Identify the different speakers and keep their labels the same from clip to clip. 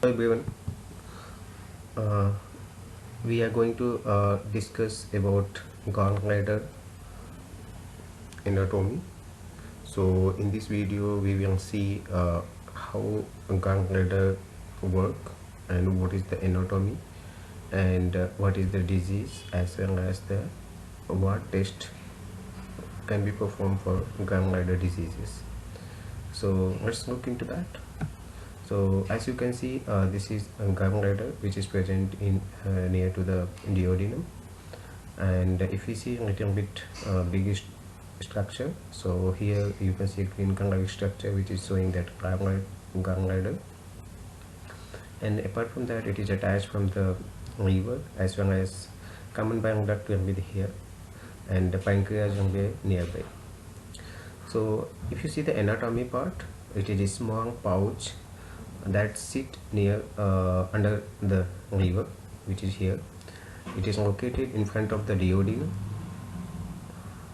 Speaker 1: Hello everyone. Uh, we are going to discuss about gallbladder anatomy. So in this video we will see how gallbladder work and what is the anatomy and what is the disease, as well as the what test can be performed for gallbladder diseases. So let's look into that. So as you can see, this is a gallbladder which is present in near to the duodenum, and if you see a little bit big structure, so here you can see a green color structure which is showing that gallbladder, and apart from that it is attached from the liver, as well as common bile duct will be here and the pancreas will be nearby. So if you see the anatomy part, it is a small pouch that sit near under the liver, which is here. It is located in front of the duodenum,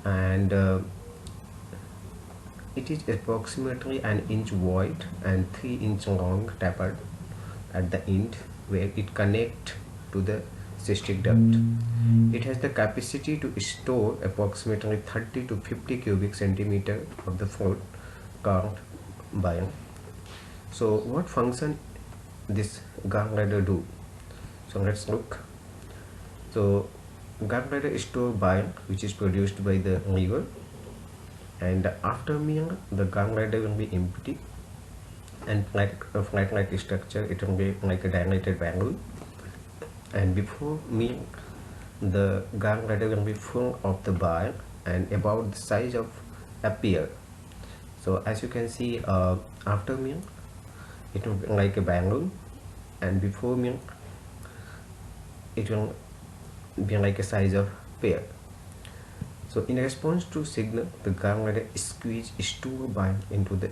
Speaker 1: and it is approximately an inch wide and 3-inch long, tapered at the end, where it connects to the cystic duct. It has the capacity to store approximately 30 to 50 cubic centimeter of the fluid called bile. So what function this gallbladder do? So let's look. So gallbladder store bile which is produced by the liver, and after meal the gallbladder will be empty, and like a flat-like structure, it will be like a dilated balloon, and before meal the gallbladder will be full of the bile and about the size of a pear. So as you can see, after meal it will be like a balloon, and before meal it will be like a size of pear. So in response to signal, the gallbladder squeeze stool bile into the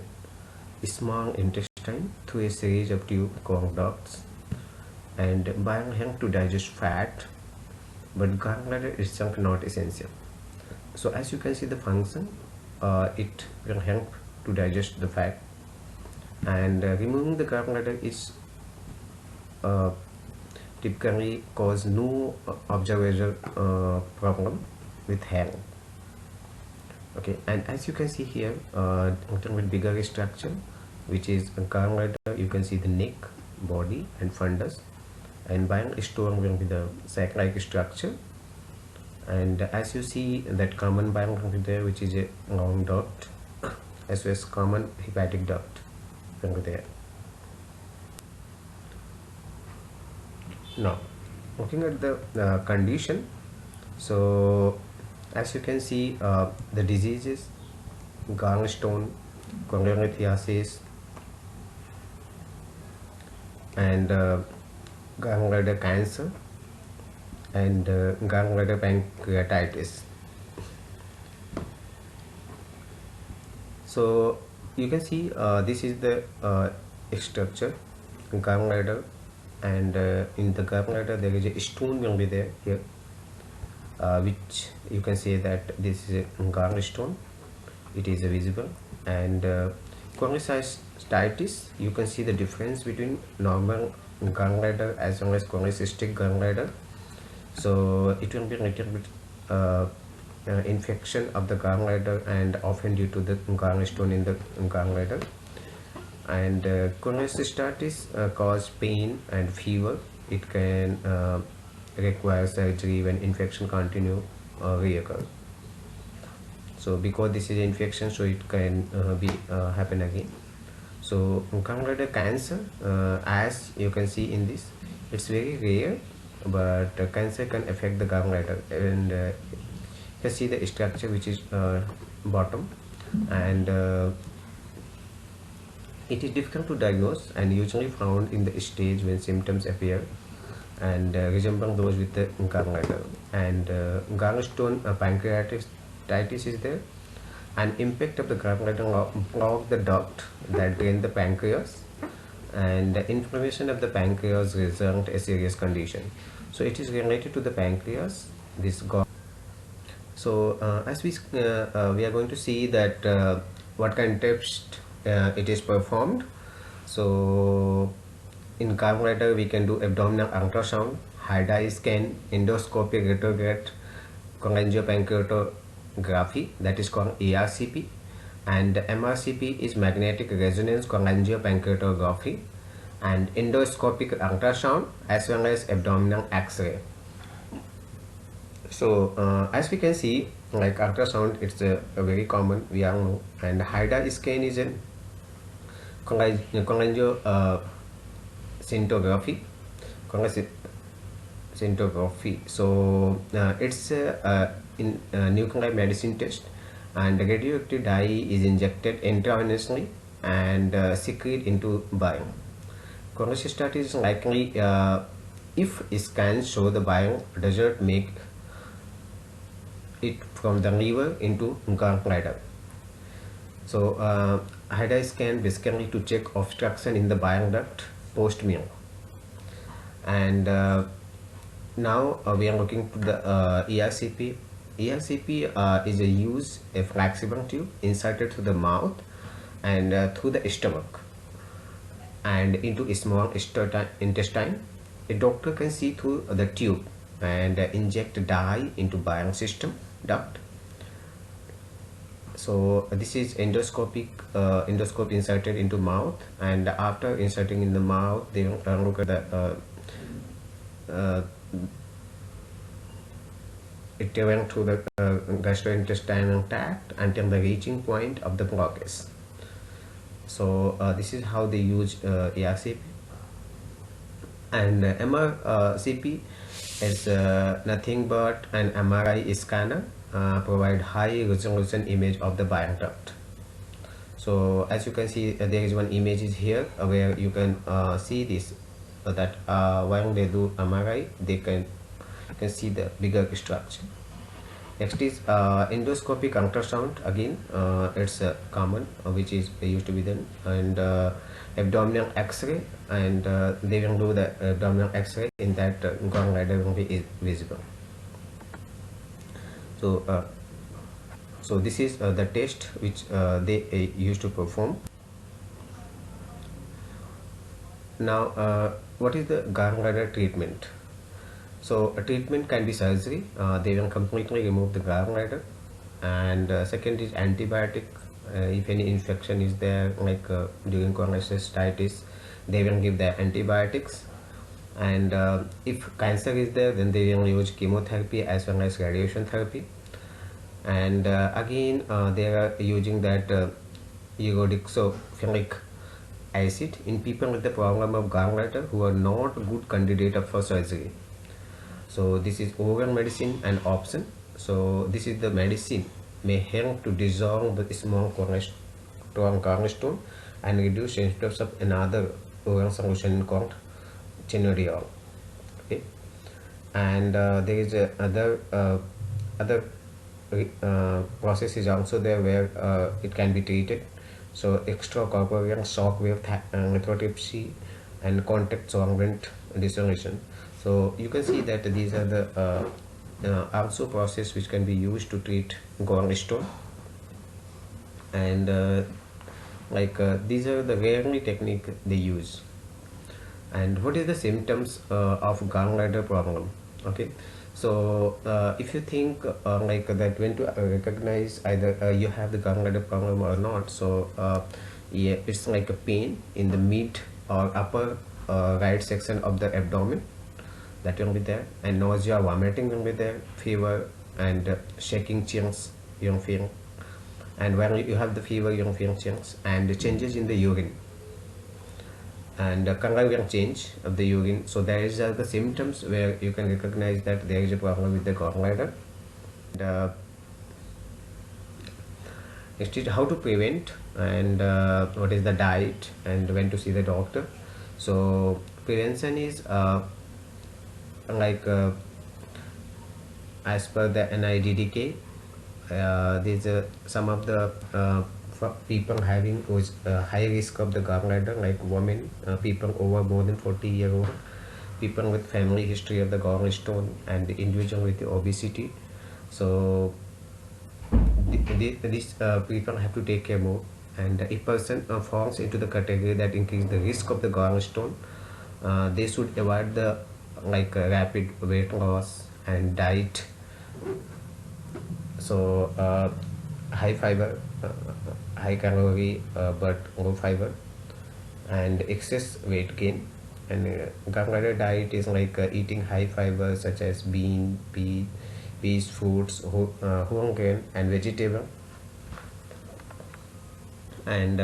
Speaker 1: small intestine through a series of tube called ducts, and bile help to digest fat, but gallbladder itself not essential. So as you can see the function, it will help to digest the fat, and removing the gallbladder is typically cause no observable problem with health. Okay, and as you can see here, a little bit bigger structure which is a gallbladder. You can see the neck, body and fundus, and bile stone will be the sac-like structure, and as you see that common bile will be there, which is a long duct, as well as common hepatic duct will be there. Now looking at the condition, so as you can see, the diseases: gallstone, cholelithiasis, and gallbladder cancer, and gallbladder pancreatitis. So you can see this is the structure, gallbladder, and in the gallbladder there is a stone will be there here, which you can say that this is a gallstone. It is visible, and cholecystitis, you can see the difference between normal gallbladder as well as cholecystic gallbladder. So it will be a little bit infection of the gallbladder, and often due to the gallstone in the gallbladder. And cholecystitis cause pain and fever. It can require surgery when infection continue reoccur. So because this is infection, so it can be happen again. So gallbladder cancer, as you can see in this, it's very rare, but cancer can affect the gallbladder, and you can see the structure which is bottom, and it is difficult to diagnose and usually found in the stage when symptoms appear and resemble those with the gallbladder. And gallstone pancreatitis is there. An impact of the gallbladder block the duct that drain the pancreas, and the inflammation of the pancreas result a serious condition. So it is related to the pancreas, this gall. So as we are going to see that what kind of test it is performed. So in gallbladder we can do abdominal ultrasound, high-dye scan, endoscopic retrograde cholangiopancreatography, that is called ARCP, and MRCP is magnetic resonance cholangiopancreatography, and endoscopic ultrasound as well as abdominal X-ray. So as we can see, like ultrasound, it's a very common, we all know, and high-dye scan is a cholangiopancreatography. So it's in nuclear medicine test, and the radioactive dye is injected intravenously and secrete into bile. Cholecystitis is likely if scans show the bile does not make it from the liver into gallbladder. So high-dye scan basically to check obstruction in the bile duct post meal. And now we are looking to the ERCP. ERCP is a flexible tube inserted through the mouth and through the stomach and into a small intestine. A doctor can see through the tube and inject dye into bile system duct. So this is endoscope inserted into mouth, and after inserting in the mouth they will look at the it went through the gastrointestinal tract until the reaching point of the blockage. So this is how they use ARCP. And MRCP is nothing but an MRI scanner provide high resolution image of the bile duct. So as you can see, there is one image is here where you can see this that while they do MRI they can see the bigger structure. Next is endoscopic ultrasound. Again it's common which is used to be done, and abdominal X-ray, and they will do the abdominal X-ray. In that gallbladder will be visible. So so this is the test which they used to perform. Now what is the gallbladder treatment? So a treatment can be surgery. They will completely remove the gallbladder, and second is antibiotic. If any infection is there, like during cholecystitis, they will give the antibiotics, and if cancer is there, then they will use chemotherapy as well as radiation therapy. And again they are using that ursodeoxycholic acid in people with the problem of gallbladder who are not good candidate for surgery. So this is oral medicine and option. So this is the medicine may help to dissolve the small cornerstone and reduce symptoms of another oral solution called chenodiol. Okay, and there is other process is also there where it can be treated. So extracorporeal shock wave lithotripsy and contact solvent dissolution. So you can see that these are the also process which can be used to treat gallstone, and these are the rarely technique they use. And what is the symptoms of gallbladder problem? Okay, so if you think like that, when to recognize either you have the gallbladder problem or not. So yeah, it's like a pain in the mid or upper right section of the abdomen, that will be there, and nausea, vomiting will be there, fever, and shaking, chills you will feel. And when you have the fever, you will feel chills and changes in the urine, and color will change of the urine. So there is the symptoms where you can recognize that there is a problem with the gallbladder. And next is how to prevent, and what is the diet, and when to see the doctor. So prevention is as per the NIDDK, these are some of the people having high risk of the gallbladder, like women, people over more than 40 years old, people with family history of the gallstone, and the individual with the obesity. So these people have to take care more. And if person falls into the category that increase the risk of the gallstone, they should avoid the rapid weight loss and diet. So high fiber, high calorie, but low fiber, and excess weight gain. And gallbladder diet is eating high fiber such as peas, fruits, whole grain, and vegetable. And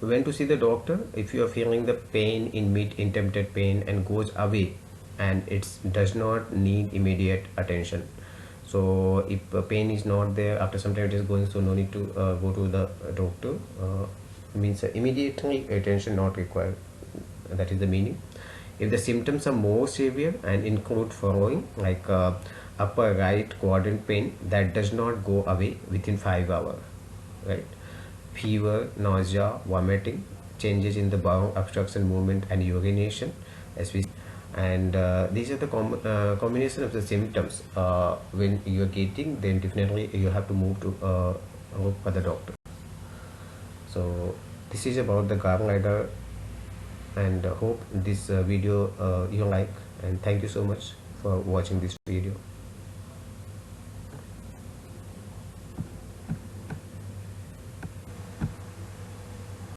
Speaker 1: when to see the doctor: if you are feeling the pain in mid intermittent pain and goes away, and it does not need immediate attention. So if pain is not there, after some time it is going, so no need to go to the doctor. Means immediately attention not required, that is the meaning. If the symptoms are more severe and include following, upper right quadrant pain that does not go away within 5 hours, right? Fever, nausea, vomiting, changes in the bowel, obstruction, movement, and urination, as we. And these are the combination of the symptoms when you are getting, then definitely you have to move to look for the doctor. So this is about the gallbladder, and hope this video you like, and thank you so much for watching this video.